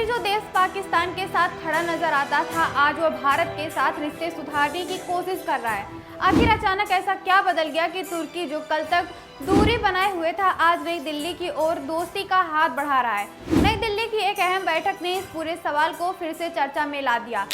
कभी जो देश पाकिस्तान के साथ खड़ा नजर आता था, आज वो भारत के साथ रिश्ते सुधारने की कोशिश कर रहा है। आखिर अचानक ऐसा क्या बदल गया कि तुर्की जो कल तक दूरी बनाए हुए था, आज नई दिल्ली की ओर दोस्ती का हाथ बढ़ा रहा है। नई दिल्ली की एक अहम बैठक ने इस पूरे सवाल को फिर से चर्चा में ला दिया।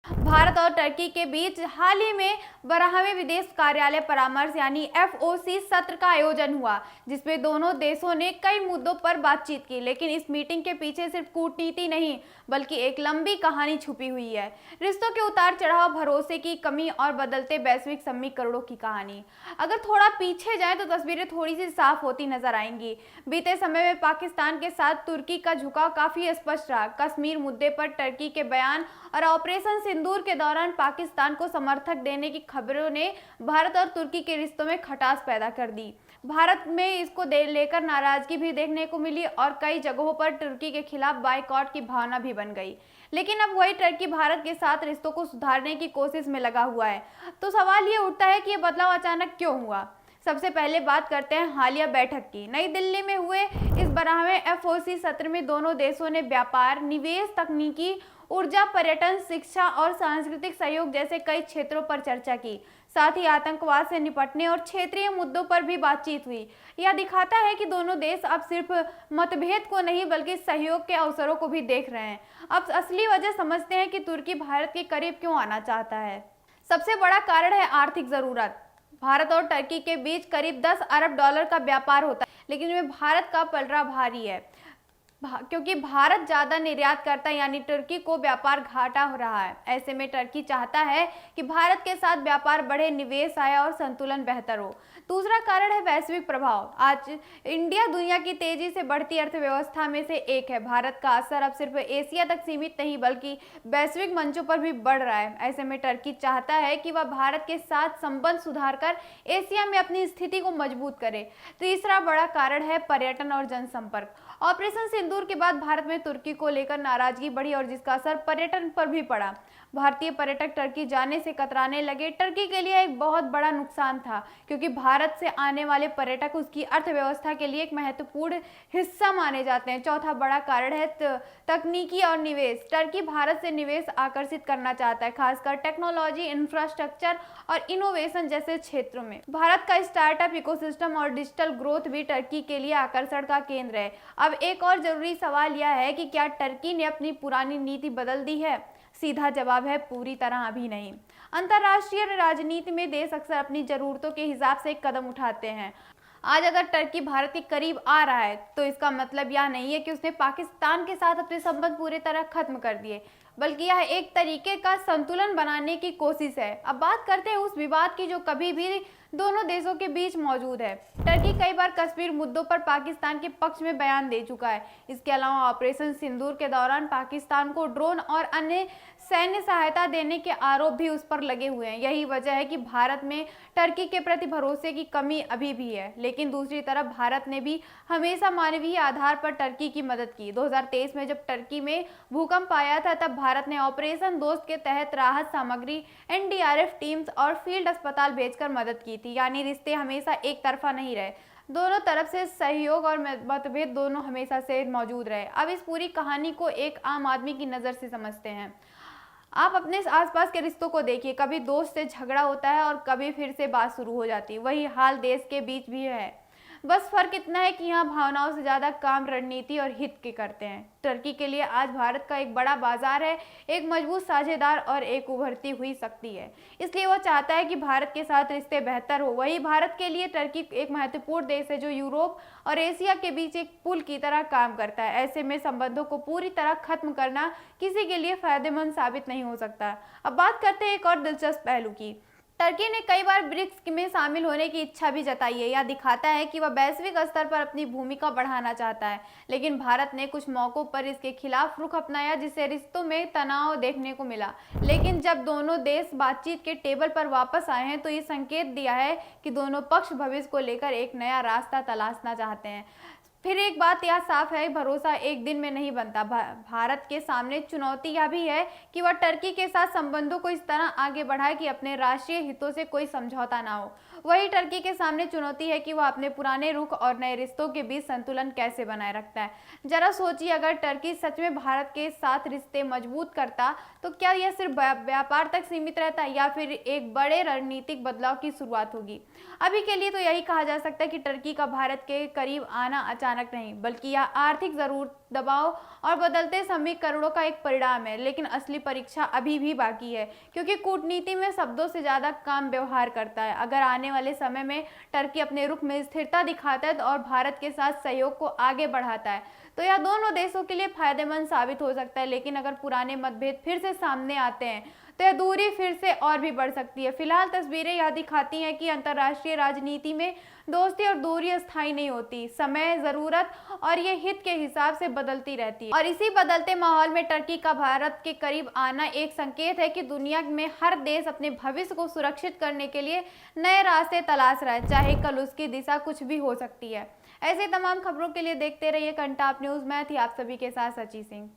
भारत और टर्की के बीच हाल ही में 12वें विदेश कार्यालय परामर्श यानी FOC सत्र का आयोजन हुआ, जिसमें दोनों देशों ने कई मुद्दों पर बातचीत की। लेकिन इस मीटिंग के पीछे सिर्फ कूटनीति नहीं, बल्कि एक लंबी कहानी छुपी हुई है। रिश्तों के उतार चढ़ाव, भरोसे की कमी और बदलते वैश्विक समीकरणों की कहानी। अगर थोड़ा पीछे जाएं तो तस्वीरें थोड़ी सी साफ होती नजर आएंगी। बीते समय में पाकिस्तान के साथ तुर्की का झुकाव काफी स्पष्ट रहा। कश्मीर मुद्दे पर टर्की के बयान और ऑपरेशन सिंदूर के दौरान पाकिस्तान को समर्थक देने की खबरों ने भारत और तुर्की के रिश्तों में खटास पैदा कर दी। भारत में इसको लेकर नाराजगी भी देखने को मिली और कई जगहों पर तुर्की के खिलाफ बायकॉट की भावना भी बन गई। लेकिन अब वही टर्की भारत के साथ रिश्तों को सुधारने की कोशिश में लगा हुआ है। तो सवाल ये उठता है कि ये बदलाव अचानक क्यों हुआ। सबसे पहले बात करते हैं हालिया बैठक की। नई दिल्ली में हुए इस 12वें FOC सत्र में दोनों देशों ने व्यापार, निवेश, तकनीकी, ऊर्जा, पर्यटन, शिक्षा और सांस्कृतिक सहयोग जैसे कई क्षेत्रों पर चर्चा की। साथ ही आतंकवाद से निपटने और क्षेत्रीय मुद्दों पर भी बातचीत हुई। यह दिखाता है कि दोनों देश अब सिर्फ मतभेद को नहीं, बल्कि सहयोग के अवसरों को भी देख रहे हैं। अब असली वजह समझते हैं कि तुर्की भारत के करीब क्यों आना चाहता है। सबसे बड़ा कारण है आर्थिक जरूरत। भारत और टर्की के बीच करीब 10 अरब डॉलर का व्यापार होता है, लेकिन इसमें भारत का पलड़ा भारी है, क्योंकि भारत ज्यादा निर्यात करता है, यानी तुर्की को व्यापार घाटा हो रहा है। ऐसे में टर्की चाहता है कि भारत के साथ व्यापार बढ़े, निवेश आए और संतुलन बेहतर हो। दूसरा कारण है वैश्विक प्रभाव। आज इंडिया दुनिया की तेजी से बढ़ती अर्थव्यवस्था में से एक है। भारत का असर अब सिर्फ एशिया तक सीमित नहीं, बल्कि वैश्विक मंचों पर भी बढ़ रहा है। ऐसे में टर्की चाहता है कि वह भारत के साथ संबंध सुधार कर एशिया में अपनी स्थिति को मजबूत करे। तीसरा बड़ा कारण है पर्यटन और जनसंपर्क। ऑपरेशन सिंदूर के बाद भारत में तुर्की को लेकर नाराजगी बढ़ी और जिसका असर पर्यटन पर भी पड़ा। भारतीय पर्यटक टर्की जाने से कतराने लगे। टर्की के लिए एक बहुत बड़ा नुकसान था, क्योंकि भारत से आने वाले पर्यटक उसकी अर्थव्यवस्था के लिए एक महत्वपूर्ण हिस्सा माने जाते हैं। चौथा बड़ा कारण है तकनीकी और निवेश। टर्की भारत से निवेश आकर्षित करना चाहता है, खासकर टेक्नोलॉजी, इंफ्रास्ट्रक्चर और इनोवेशन जैसे क्षेत्रों में। भारत का स्टार्टअप इकोसिस्टम और डिजिटल ग्रोथ भी टर्की के लिए आकर्षण का केंद्र है। अब एक और जरूरी सवाल यह है कि क्या टर्की ने अपनी पुरानी नीति बदल दी है? सीधा जवाब है पूरी तरह अभी नहीं। अंतर्राष्ट्रीय राजनीति में देश अक्सर अपनी जरूरतों के हिसाब से एक कदम उठाते हैं। आज अगर टर्की भारत के करीब आ रहा है, तो इसका मतलब यह नहीं है कि उसने पाकिस्तान के साथ अपने संबंध पूरी तरह खत्म कर दिए, बल्कि यह एक तरीके का संतुलन बनाने की कोशिश है। अब बात करते हैं उस विवाद की जो कभी भी दोनों देशों के बीच मौजूद है। टर्की कई बार कश्मीर मुद्दों पर पाकिस्तान के पक्ष में बयान दे चुका है। इसके अलावा ऑपरेशन सिंदूर के दौरान पाकिस्तान को ड्रोन और अन्य सैन्य सहायता देने के आरोप भी उस पर लगे हुए हैं। यही वजह है कि भारत में टर्की के प्रति भरोसे की कमी अभी भी है। लेकिन दूसरी तरफ भारत ने भी हमेशा मानवीय आधार पर टर्की की मदद की। 2023 में जब टर्की में भूकंप आया था, तब भारत ने ऑपरेशन दोस्त के तहत राहत सामग्री, NDRF टीम्स और फील्ड अस्पताल भेजकर मदद की थी। यानी रिश्ते हमेशा एक तरफा नहीं रहे, दोनों तरफ से सहयोग और मतभेद दोनों हमेशा से मौजूद रहे। अब इस पूरी कहानी को एक आम आदमी की नज़र से समझते हैं। आप अपने आसपास के रिश्तों को देखिए, कभी दोस्त से झगड़ा होता है और कभी फिर से बात शुरू हो जाती है। वही हाल देश के बीच भी है। बस फर्क इतना है कि यहाँ भावनाओं से ज्यादा काम रणनीति और हित के करते हैं। टर्की के लिए आज भारत का एक बड़ा बाजार है, एक मजबूत साझेदार और एक उभरती हुई शक्ति है। इसलिए वो चाहता है कि भारत के साथ रिश्ते बेहतर हो। वही भारत के लिए टर्की एक महत्वपूर्ण देश है, जो यूरोप और एशिया के बीच एक पुल की तरह काम करता है। ऐसे में संबंधों को पूरी तरह खत्म करना किसी के लिए फायदेमंद साबित नहीं हो सकता। अब बात करते हैं एक और दिलचस्प पहलू की। टर्की ने कई बार ब्रिक्स में शामिल होने की इच्छा भी जताई है। यह दिखाता है कि वह वैश्विक स्तर पर अपनी भूमिका बढ़ाना चाहता है। लेकिन भारत ने कुछ मौकों पर इसके खिलाफ रुख अपनाया, जिससे रिश्तों में तनाव देखने को मिला। लेकिन जब दोनों देश बातचीत के टेबल पर वापस आए हैं, तो ये संकेत दिया है कि दोनों पक्ष भविष्य को लेकर एक नया रास्ता तलाशना चाहते हैं। फिर एक बात यह साफ है, भरोसा एक दिन में नहीं बनता। भारत के सामने चुनौती यह भी है कि वह टर्की के साथ संबंधों को इस तरह आगे बढ़ाए कि अपने राष्ट्रीय हितों से कोई समझौता ना हो। वही टर्की के सामने चुनौती है कि वह अपने पुराने रुख और नए रिश्तों के बीच संतुलन कैसे बनाए रखता है। जरा सोचिए, अगर टर्की सच में भारत के साथ रिश्ते मजबूत करता तो क्या यह सिर्फ व्यापार तक सीमित रहता या फिर एक बड़े रणनीतिक बदलाव की शुरुआत होगी। अभी के लिए तो यही कहा जा सकता है कि टर्की का भारत के करीब आना अचानक नहीं, बल्कि यह आर्थिक जरूरत, दबाव और बदलते समीकरणों का एक परिणाम है। लेकिन असली परीक्षा अभी भी बाकी है, क्योंकि कूटनीति में शब्दों से ज्यादा काम व्यवहार करता है। अगर आने वाले समय में टर्की अपने रुख में स्थिरता दिखाता है और भारत के साथ सहयोग को आगे बढ़ाता है तो यह दोनों देशों के लिए फायदेमंद साबित हो सकता है। लेकिन अगर पुराने मतभेद फिर से सामने आते हैं तो यह दूरी फिर से और भी बढ़ सकती है। फिलहाल तस्वीरें यह दिखाती हैं कि अंतर्राष्ट्रीय राजनीति में दोस्ती और दूरी अस्थायी नहीं होती, समय, जरूरत और ये हित के हिसाब से बदलती रहती है। और इसी बदलते माहौल में टर्की का भारत के करीब आना एक संकेत है कि दुनिया में हर देश अपने भविष्य को सुरक्षित करने के लिए नए रास्ते तलाश रहा है, चाहे कल उसकी दिशा कुछ भी हो सकती है। ऐसे तमाम खबरों के लिए देखते रहिए कंटाप न्यूज। मैं थी आप सभी के साथ सची सिंह।